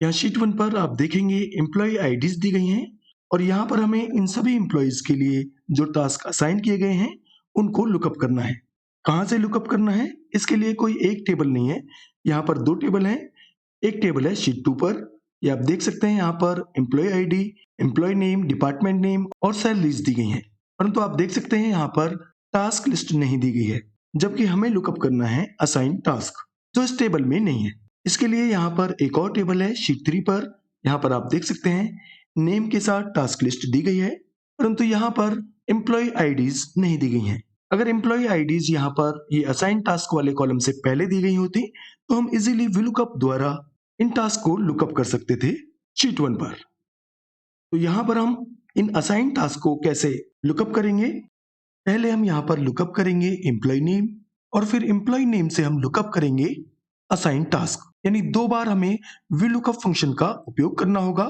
यहाँ शीट 1 पर आप देखेंगे एम्प्लॉय आईडीज दी गई हैं और यहाँ पर हमें इन सभी एम्प्लॉयज के लिए जो टास्क असाइन किए गए हैं उनको लुकअप करना है। कहाँ से लुकअप करना है? इसके लिए कोई एक टेबल नहीं है, यहाँ पर 2 टेबल हैं। एक टेबल है शीट 2 पर, ये आप देख सकते हैं यहाँ पर employee ID, employee name, department name और सैलरीज दी गई हैं। परंतु आप देख सकते हैं यहाँ पर टास्क लिस्ट नहीं दी गई है, जबकि हमें लुकअप करना है असाइन टास्क, जो इस टेबल में नहीं है। इसके लिए यहाँ पर एक और टेबल है शीट 3 पर, यहाँ पर आप देख सकते हैं नेम के साथ टास्क लिस्ट दी गई है, परंतु यहाँ पर एम्प्लॉय आईडीज नहीं दी गई हैं। अगर एम्प्लॉय आईडीज यहाँ पर ये असाइन टास्क वाले कॉलम से पहले दी गई होती तो हम इजीली VLOOKUP द्वारा इन टास्क को लुकअप कर सकते थे शीट 1 पर। तो यहाँ पर हम इन असाइन टास्क को कैसे लुकअप करेंगे? पहले हम यहाँ पर लुकअप करेंगे एम्प्लॉय नेम और फिर एम्प्लॉय नेम से हम लुकअप करेंगे असाइन टास्क, यानी 2 बार हमें VLOOKUP फंक्शन का उपयोग करना होगा।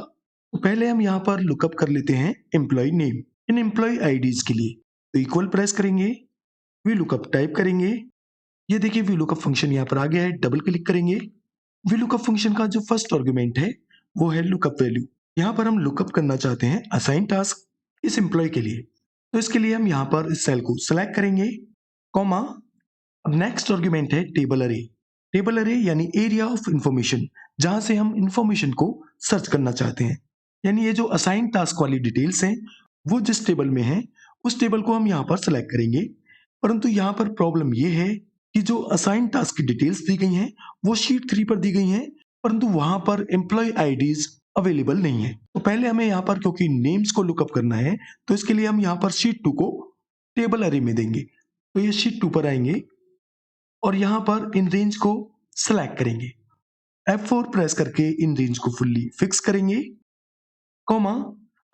तो पहले हम यहाँ पर लुकअप कर लेते हैं employee name in employee IDs के लिए। तो इक्वल प्रेस करेंगे, VLOOKUP टाइप करेंगे, ये देखिए VLOOKUP फंक्शन यहाँ पर आ गया है। डबल क्लिक करेंगे, VLOOKUP फंक्शन का जो फर्स्ट आर्गुमेंट है वो है लुकअप वैल्यू। यहाँ पर हम लुकअप करना चाहते हैं असाइन टास्क इस एम्प्लॉय के लिए, तो इसके लिए हम यहाँ पर इस सेल को सिलेक्ट करेंगे, कॉमा, अब नेक्स्ट आर्गुमेंट है टेबल अरे। टेबल अरे यानी एरिया ऑफ इंफॉर्मेशन, जहां से हम इंफॉर्मेशन को सर्च करना चाहते हैं, यानी ये जो असाइन टास्क वाली डिटेल्स हैं वो जिस टेबल में है उस टेबल को हम यहाँ पर सिलेक्ट करेंगे। परंतु यहाँ पर प्रॉब्लम ये है कि जो असाइन टास्क की डिटेल्स दी गई हैं वो शीट 3 पर दी गई हैं, परंतु वहां पर एम्प्लॉय आईडीज अवेलेबल नहीं है। तो पहले हमें यहाँ पर क्योंकि नेम्स को लुकअप करना है तो इसके लिए हम यहाँ पर शीट 2 को टेबल अरे में देंगे। तो ये शीट 2 पर आएंगे और यहाँ पर इन रेंज को सिलेक्ट करेंगे, F4 प्रेस करके इन रेंज को फुल्ली फिक्स करेंगे, कॉमा,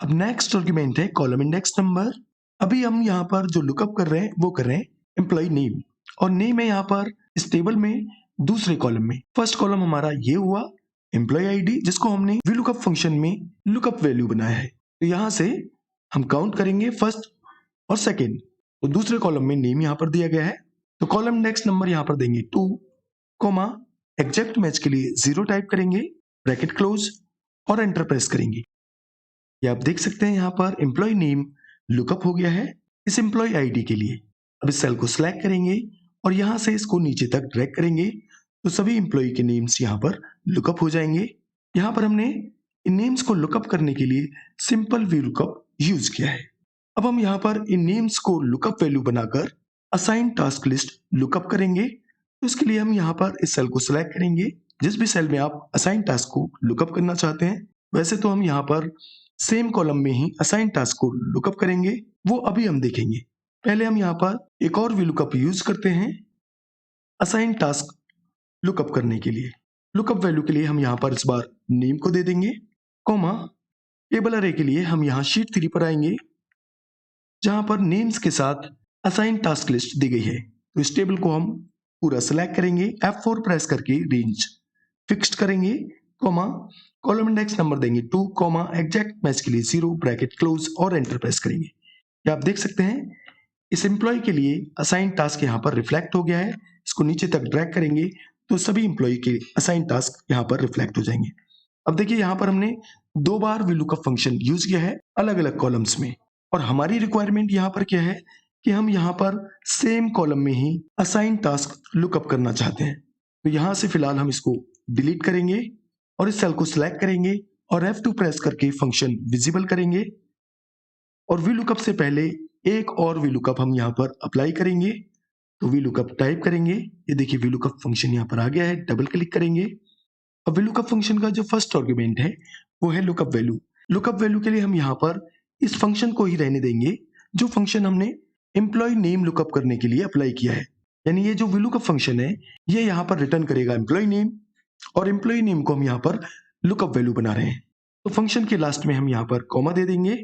अब नेक्स्ट आर्गुमेंट है कॉलम इंडेक्स नंबर। अभी हम यहाँ पर जो लुकअप कर रहे हैं वो कर रहे हैं एम्प्लॉय नेम, और नेम है यहाँ पर इस टेबल में दूसरे कॉलम में। फर्स्ट कॉलम हमारा ये हुआ एम्प्लॉय आईडी, जिसको हमने VLOOKUP फंक्शन में लुकअप वैल्यू बनाया है। तो यहाँ से हम काउंट करेंगे फर्स्ट और सेकेंड, तो दूसरे कॉलम में नेम यहाँ पर दिया गया है, तो कॉलम इंडेक्स नंबर यहाँ पर देंगे 2, कॉमा, एग्जैक्ट मैच के लिए 0 टाइप करेंगे, ब्रैकेट क्लोज और एंटर प्रेस करेंगे। ये आप देख सकते हैं यहाँ पर एम्प्लॉय नेम लुकअप हो गया है इस एम्प्लॉय आईडी के लिए। अब इस सेल को सिलेक्ट करेंगे और यहाँ से इसको नीचे तक ड्रैग करेंगे तो सभी एम्प्लॉय के नेम्स यहाँ पर लुकअप हो जाएंगे। यहाँ पर हमने इन नेम्स को लुकअप करने के लिए सिंपल VLOOKUP यूज किया है। अब हम यहाँ पर इन नेम्स को लुकअप वैल्यू बनाकर असाइन टास्क लिस्ट लुकअप करेंगे। तो इसके लिए हम यहाँ पर इस सेल को सिलेक्ट करेंगे, जिस भी सेल में आप असाइन टास्क को लुकअप करना चाहते हैं। वैसे तो हम यहाँ पर सेम कॉलम में ही असाइन टास्क को लुकअप करेंगे, वो अभी हम देखेंगे। पहले हम यहाँ पर एक और VLOOKUP यूज करते हैं असाइन टास्क लुकअप करने के लिए। लुकअप वैल्यू के लिए हम यहाँ पर इस बार नेम को दे देंगे, कॉमा, टेबल अरे के लिए हम यहाँ शीट 3 पर आएंगे जहां पर नेम्स के साथ असाइन टास्क लिस्ट दी गई है। तो इस टेबल को हम पूरा सिलेक्ट करेंगे, F4 प्रेस करके रेंज फिक्स्ड करेंगे, कॉमा, कॉलम इंडेक्स नंबर देंगे 2, कॉमा, एग्जैक्ट मैच के लिए 0, ब्रैकेट क्लोज और एंटर प्रेस करेंगे। ये आप देख सकते हैं इस एम्प्लॉय के लिए असाइन टास्क यहाँ पर रिफ्लेक्ट हो गया है। इसको नीचे तक ड्रैग करेंगे तो सभी एम्प्लॉय के असाइन टास्क यहाँ पर रिफ्लेक्ट हो जाएंगे। अब देखिए यहाँ पर हमने 2 बार VLOOKUP फंक्शन यूज किया है अलग अलग कॉलम्स में, और हमारी रिक्वायरमेंट यहाँ पर क्या है कि हम यहाँ पर सेम कॉलम में ही असाइन टास्क लुकअप करना चाहते हैं। तो यहाँ से फिलहाल हम इसको डिलीट करेंगे और इस सेल को सिलेक्ट करेंगे और F2 प्रेस करके फंक्शन विजिबल करेंगे, और VLOOKUP से पहले एक और VLOOKUP हम यहाँ पर अप्लाई करेंगे। तो VLOOKUP टाइप करेंगे, ये देखिए VLOOKUP फंक्शन यहाँ पर आ गया है, डबल क्लिक करेंगे। अब VLOOKUP फंक्शन का जो फर्स्ट आर्गुमेंट है वो है लुकअप वैल्यू। लुकअप वैल्यू के लिए हम यहाँ पर इस फंक्शन को ही रहने देंगे जो फंक्शन हमने एम्प्लॉय नेम लुकअप करने के लिए अप्लाई किया है, यानी ये जो VLOOKUP फंक्शन है ये यहाँ पर रिटर्न करेगा एम्प्लॉय नेम, और एम्प्लॉय नेम को हम यहाँ पर लुकअप वैल्यू बना रहे हैं। तो फंक्शन के लास्ट में हम यहाँ पर कॉमा दे देंगे।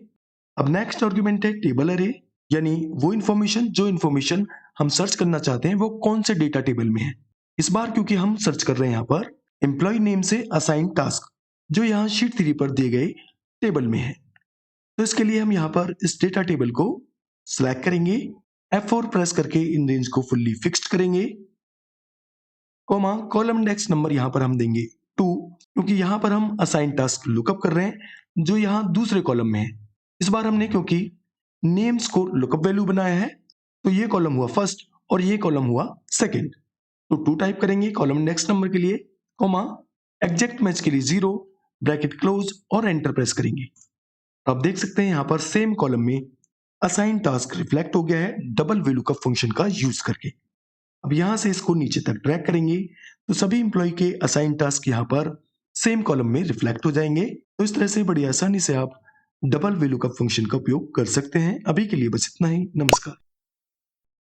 अब नेक्स्ट आर्गुमेंट है टेबल अरे, यानी वो इन्फॉर्मेशन हम सर्च करना चाहते हैं वो कौन से डेटा टेबल में है। इस बार क्योंकि हम सर्च कर रहे हैं यहाँ पर एम्प्लॉय नेम से असाइन टास्क, जो यहाँ शीट 3 पर दिए गए टेबल में है। तो इसके लिए हम यहाँ पर इस डेटा टेबल को सिलेक्ट करेंगे, F4 प्रेस करके इन रेंज को फुल्ली फिक्स्ड करेंगे, कॉमा, कॉलम इंडेक्स नंबर यहाँ पर हम देंगे 2 क्योंकि यहाँ पर हम असाइन टास्क लुकअप कर रहे हैं जो यहाँ दूसरे कॉलम में है। इस बार हमने क्योंकि नेम्स को लुकअप वैल्यू बनाया है तो ये कॉलम हुआ फर्स्ट और ये कॉलम हुआ सेकंड। तो 2 टाइप करेंगे कॉलम नेक्स्ट नंबर के लिए, कॉमा एग्जैक्ट मैच के लिए 0, ब्रैकेट क्लोज और एंटर प्रेस करेंगे। आप देख सकते हैं यहाँ पर सेम कॉलम में असाइन टास्क रिफ्लेक्ट हो गया है डबल VLOOKUP फंक्शन का यूज करके। अब यहां से इसको नीचे तक ड्रैग करेंगे तो सभी इंप्लॉय के असाइन टास्क यहाँ पर सेम कॉलम में रिफ्लेक्ट हो जाएंगे। तो इस तरह से बड़ी आसानी से आप डबल VLOOKUP फंक्शन का उपयोग कर सकते हैं। अभी के लिए बस इतना ही। नमस्कार।